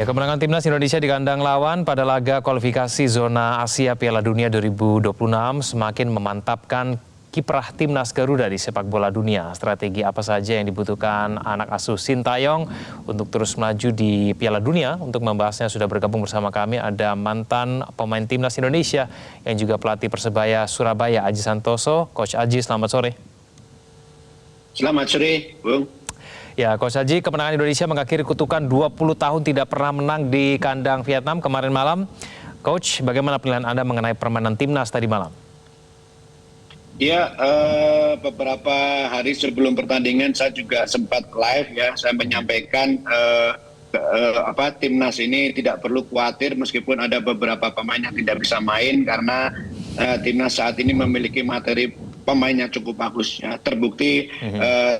Ya, kemenangan timnas Indonesia di kandang lawan pada laga kualifikasi zona Asia Piala Dunia 2026 semakin memantapkan kiprah timnas Garuda di sepak bola dunia. Strategi apa saja yang dibutuhkan anak asuh Sintayong untuk terus melaju di Piala Dunia? Untuk membahasnya sudah bergabung bersama kami ada mantan pemain timnas Indonesia yang juga pelatih Persebaya Surabaya, Aji Santoso. Coach Aji, selamat sore. Selamat sore, Bung. Ya, Coach Aji, kemenangan Indonesia mengakhiri kutukan 20 tahun tidak pernah menang di kandang Vietnam kemarin malam. Coach, bagaimana penilaian Anda mengenai permainan timnas tadi malam? Ya, beberapa hari sebelum pertandingan saya juga sempat live ya, saya menyampaikan timnas ini tidak perlu khawatir meskipun ada beberapa pemain yang tidak bisa main karena timnas saat ini memiliki materi pemain yang cukup bagus. Ya. Terbukti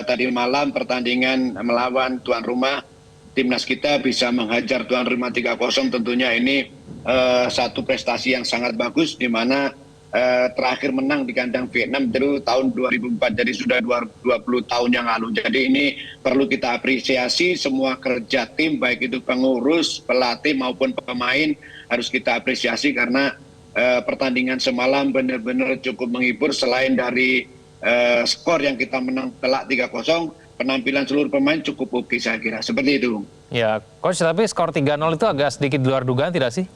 tadi malam pertandingan melawan tuan rumah, timnas kita bisa menghajar tuan rumah 3-0. Tentunya ini satu prestasi yang sangat bagus di mana terakhir menang di kandang Vietnam itu tahun 2004, jadi sudah 20 tahun yang lalu. Jadi ini perlu kita apresiasi semua kerja tim, baik itu pengurus, pelatih maupun pemain harus kita apresiasi karena pertandingan semalam benar-benar cukup menghibur. Selain dari skor yang kita menang telak 3-0, penampilan seluruh pemain cukup oke saya kira. Seperti itu. Ya, Coach, tapi skor 3-0 itu agak sedikit luar dugaan tidak sih?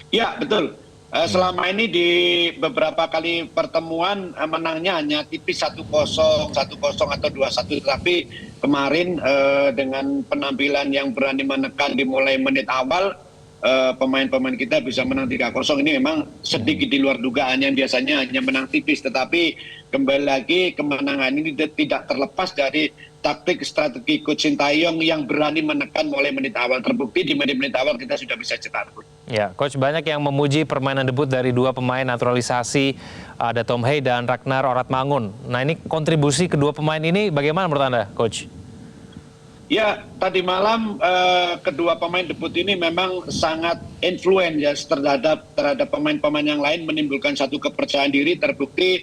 Ya, betul. Selama ini di beberapa kali pertemuan menangnya hanya tipis 1-0, 1-0 atau 2-1. Tapi kemarin dengan penampilan yang berani menekan dimulai menit awal, pemain-pemain kita bisa menang 3-0. Ini memang sedikit di luar dugaan, yang biasanya hanya menang tipis. Tetapi kembali lagi kemenangan ini tidak terlepas dari taktik strategi Coach Sintayong yang berani menekan mulai menit awal. Terbukti di menit-menit awal kita sudah bisa cetak gol. Ya, Coach, banyak yang memuji permainan debut dari dua pemain naturalisasi, ada Tom Hey dan Ragnar Oratmangun. Nah, ini kontribusi kedua pemain ini bagaimana menurut Anda, Coach? Ya, tadi malam kedua pemain debut ini memang sangat influence ya terhadap pemain-pemain yang lain, menimbulkan satu kepercayaan diri. Terbukti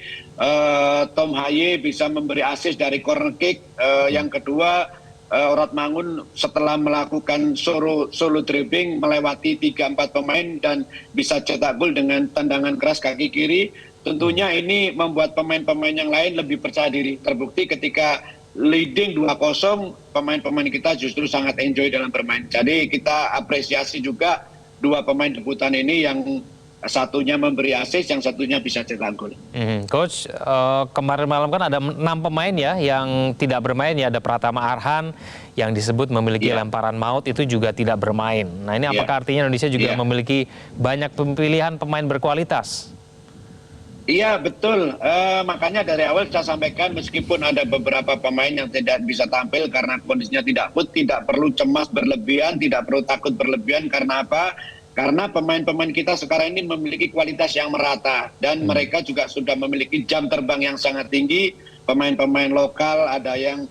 Tom Haye bisa memberi assist dari corner kick. Yang kedua, Oratmangun setelah melakukan solo dribbling melewati 3-4 pemain dan bisa cetak gol dengan tendangan keras kaki kiri. Tentunya ini membuat pemain-pemain yang lain lebih percaya diri. Terbukti ketika leading 2-0, pemain-pemain kita justru sangat enjoy dalam bermain. Jadi kita apresiasi juga dua pemain debutan ini, yang satunya memberi assist, yang satunya bisa cetak gol. Coach, kemarin malam kan ada 6 pemain ya yang tidak bermain ya. Ada Pratama Arhan yang disebut memiliki lemparan maut, itu juga tidak bermain. Nah, ini apakah artinya Indonesia juga memiliki banyak pilihan pemain berkualitas? Iya, betul. Makanya dari awal saya sampaikan meskipun ada beberapa pemain yang tidak bisa tampil karena kondisinya tidak fit, tidak perlu cemas berlebihan, tidak perlu takut berlebihan. Karena apa? Karena pemain-pemain kita sekarang ini memiliki kualitas yang merata dan mereka juga sudah memiliki jam terbang yang sangat tinggi. Pemain-pemain lokal ada yang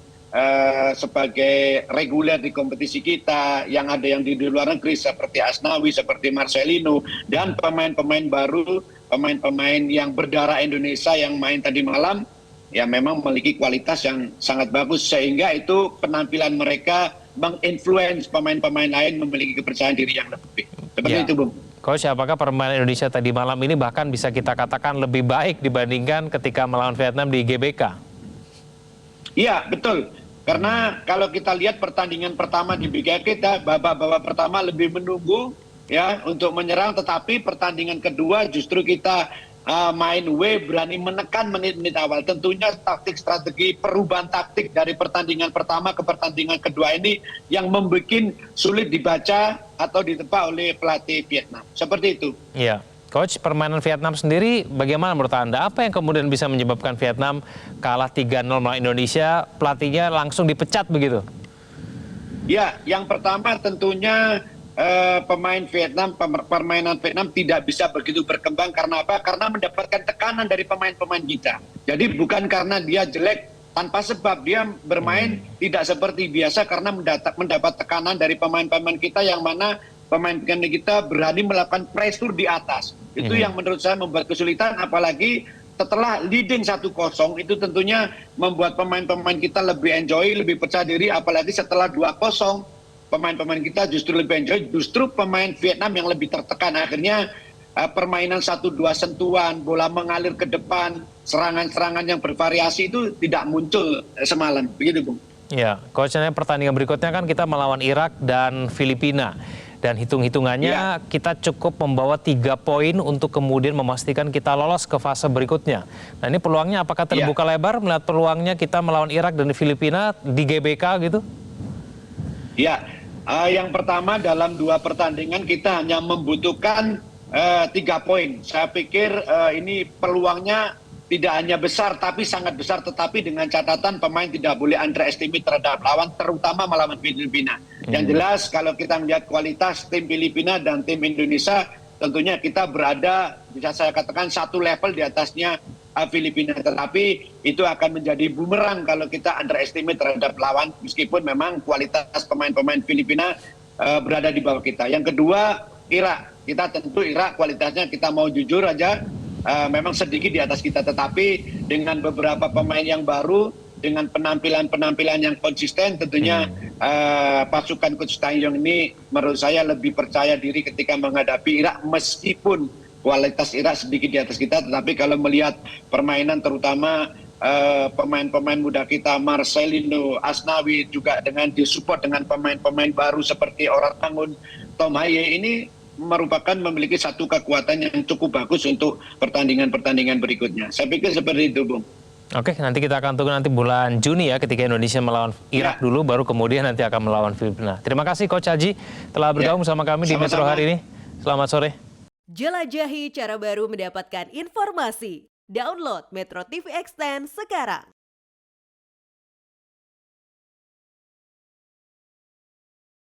sebagai reguler di kompetisi kita, yang ada yang di luar negeri seperti Asnawi, seperti Marcelino, dan pemain-pemain baru, pemain-pemain yang berdarah Indonesia yang main tadi malam, ya memang memiliki kualitas yang sangat bagus, sehingga itu penampilan mereka menginfluence pemain-pemain lain memiliki kepercayaan diri yang lebih. Seperti itu, Bung. Coach, apakah permainan Indonesia tadi malam ini bahkan bisa kita katakan lebih baik dibandingkan ketika melawan Vietnam di GBK? Iya, betul. Karena kalau kita lihat pertandingan pertama di GBK kita, babak-babak pertama lebih menunggu ya untuk menyerang, tetapi pertandingan kedua justru kita main berani menekan menit-menit awal. Tentunya taktik strategi perubahan taktik dari pertandingan pertama ke pertandingan kedua ini yang membuat sulit dibaca atau ditebak oleh pelatih Vietnam. Seperti itu. Iya. Coach, permainan Vietnam sendiri bagaimana menurut Anda? Apa yang kemudian bisa menyebabkan Vietnam kalah 3-0 melawan Indonesia, pelatihnya langsung dipecat begitu? Ya, yang pertama tentunya permainan Vietnam tidak bisa begitu berkembang. Karena apa? Karena mendapatkan tekanan dari pemain-pemain kita. Jadi bukan karena dia jelek, tanpa sebab dia bermain tidak seperti biasa karena mendapat tekanan dari pemain-pemain kita, yang mana pemain-pemain kita berani melakukan pressure di atas. Itu yang menurut saya membuat kesulitan, apalagi setelah leading 1-0 itu tentunya membuat pemain-pemain kita lebih enjoy, lebih percaya diri, apalagi setelah 2-0 pemain-pemain kita justru lebih enjoy, justru pemain Vietnam yang lebih tertekan. Akhirnya permainan 1-2 sentuhan, bola mengalir ke depan, serangan-serangan yang bervariasi itu tidak muncul semalam. Begitu, Bung. Ya, coachnya pertandingan berikutnya kan kita melawan Irak dan Filipina. Dan hitung-hitungannya kita cukup membawa 3 poin untuk kemudian memastikan kita lolos ke fase berikutnya. Nah ini peluangnya apakah terbuka lebar melihat peluangnya kita melawan Irak dan Filipina di GBK gitu? Ya, yang pertama dalam 2 pertandingan kita hanya membutuhkan 3 poin. Saya pikir ini peluangnya tidak hanya besar tapi sangat besar, tetapi dengan catatan pemain tidak boleh underestimate terhadap lawan, terutama melawan Filipina. Yang jelas kalau kita melihat kualitas tim Filipina dan tim Indonesia, tentunya kita berada, bisa saya katakan, satu level di atasnya Filipina. Tetapi itu akan menjadi bumerang kalau kita underestimate terhadap lawan, meskipun memang kualitas pemain-pemain Filipina berada di bawah kita. Yang kedua, Irak. Kita tentu Irak kualitasnya, kita mau jujur aja, memang sedikit di atas kita, tetapi dengan beberapa pemain yang baru, dengan penampilan-penampilan yang konsisten, tentunya pasukan Coach Tae-Yong ini menurut saya lebih percaya diri ketika menghadapi Irak, meskipun kualitas Irak sedikit di atas kita. Tetapi kalau melihat permainan, terutama pemain-pemain muda kita, Marcelino, Asnawi, juga dengan disupport dengan pemain-pemain baru seperti Oratangun, Tom Haye, ini merupakan memiliki satu kekuatan yang cukup bagus untuk pertandingan-pertandingan berikutnya. Saya pikir seperti itu, Bung. Oke, nanti kita akan tunggu nanti bulan Juni ya, ketika Indonesia melawan Irak dulu, baru kemudian nanti akan melawan Filipina. Terima kasih Coach Haji telah bergabung sama kami di Metro hari ini. Selamat sore. Jelajahi cara baru mendapatkan informasi. Download Metro TV Extend sekarang.